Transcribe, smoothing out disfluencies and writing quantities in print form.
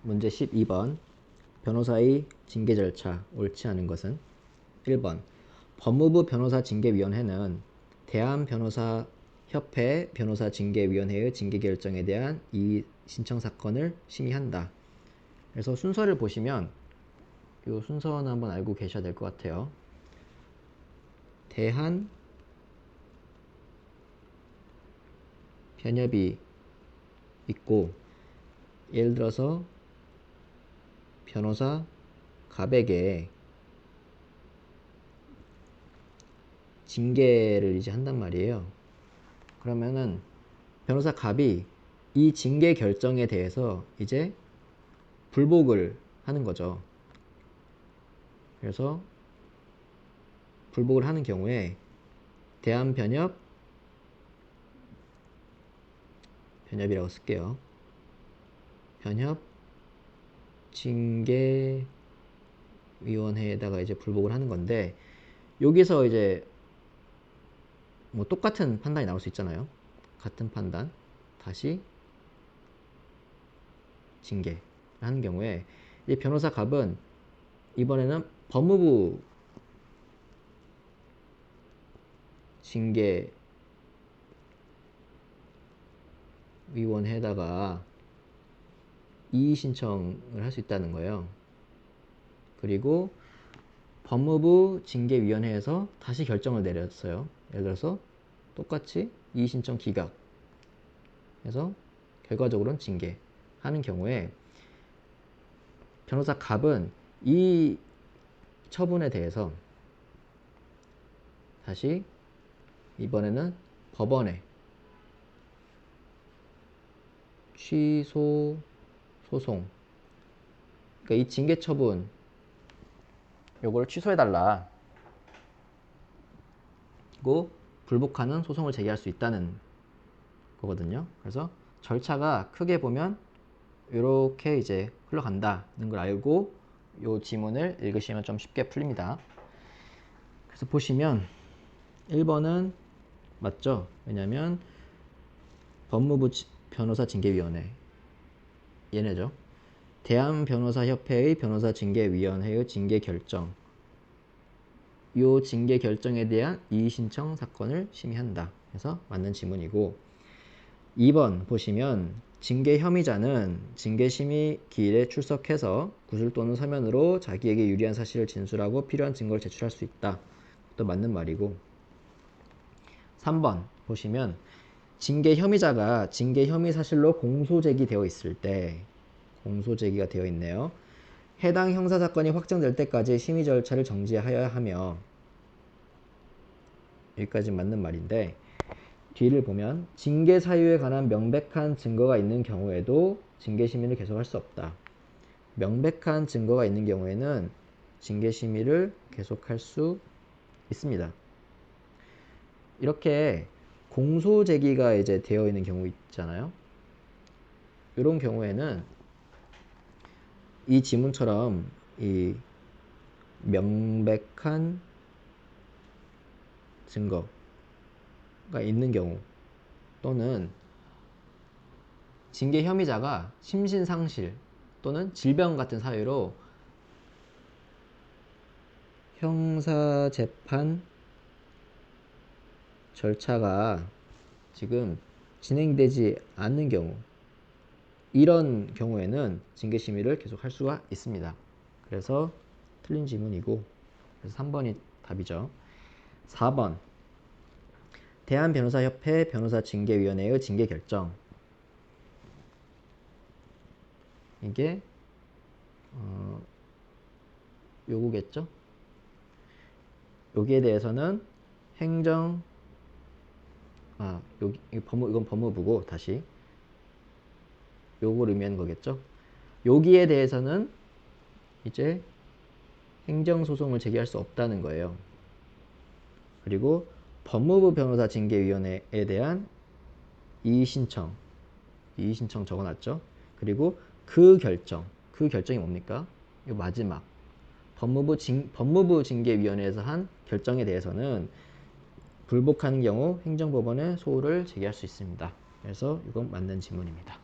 문제 12번. 변호사의 징계 절차 옳지 않은 것은 1번. 법무부 변호사징계위원회는 대한변호사협회 변호사징계위원회의 징계 결정에 대한 이의 신청 사건을 심의한다. 그래서 순서를 보시면 이 순서는 한번 알고 계셔야 될 것 같아요. 대한 변협이 있고, 예를 들어서 변호사 갑에게 징계를 이제 한단 말이에요. 그러면은 변호사 갑이 이 징계 결정에 대해서 이제 불복을 하는 거죠. 그래서 불복을 하는 경우에 변협이라고 쓸게요. 변협 징계위원회에다가 이제 불복을 하는 건데, 여기서 이제 뭐 똑같은 판단이 나올 수 있잖아요. 같은 판단 다시 징계를 하는 경우에 이 변호사 갑은 이번에는 법무부 징계위원회에다가 이의 신청을 할 수 있다는 거예요. 그리고 법무부 징계위원회에서 다시 결정을 내렸어요. 예를 들어서 똑같이 이의 신청 기각 해서 결과적으로는 징계하는 경우에 변호사 갑은 이 처분에 대해서 다시 이번에는 법원에 취소 소송, 그러니까 이 징계 처분 요걸 취소해달라, 그리고 불복하는 소송을 제기할 수 있다는 거거든요. 그래서 절차가 크게 보면 이렇게 이제 흘러간다는 걸 알고 이 지문을 읽으시면 좀 쉽게 풀립니다. 그래서 보시면 1번은 맞죠? 왜냐면 법무부 변호사징계위원회 얘네죠. 대한변호사협회의 변호사징계위원회의 징계결정, 이 징계결정에 대한 이의신청 사건을 심의한다. 그래서 맞는 지문이고, 2번 보시면 징계 혐의자는 징계심의 기일에 출석해서 구술 또는 서면으로 자기에게 유리한 사실을 진술하고 필요한 증거를 제출할 수 있다. 또 맞는 말이고, 3번 보시면 징계 혐의자가 징계 혐의 사실로 공소제기되어 있을 때, 공소제기가 되어 있네요. 해당 형사사건이 확정될 때까지 심의 절차를 정지하여야 하며, 여기까지 맞는 말인데, 뒤를 보면 징계 사유에 관한 명백한 증거가 있는 경우에도 징계 심의를 계속할 수 없다. 명백한 증거가 있는 경우에는 징계 심의를 계속할 수 있습니다. 이렇게 공소 제기가 이제 되어 있는 경우 있잖아요. 이런 경우에는 이 지문처럼 이 명백한 증거가 있는 경우, 또는 징계 혐의자가 심신상실 또는 질병 같은 사유로 형사재판 절차가 지금 진행되지 않는 경우, 이런 경우에는 징계심의를 계속할 수가 있습니다. 그래서 틀린 지문이고, 그래서 3번이 답이죠. 4번 대한변호사협회 변호사징계위원회의 징계결정, 이게 요거겠죠. 여기에 대해서는 이건 법무부고, 다시 요걸 의미하는 거겠죠. 여기에 대해서는 이제 행정소송을 제기할 수 없다는 거예요. 그리고 법무부 변호사징계위원회에 대한 이의신청 적어놨죠. 그리고 그 결정이 뭡니까? 이 마지막 법무부 징계위원회에서 한 결정에 대해서는 불복하는 경우 행정법원에 소를 제기할 수 있습니다. 그래서 이건 맞는 지문입니다.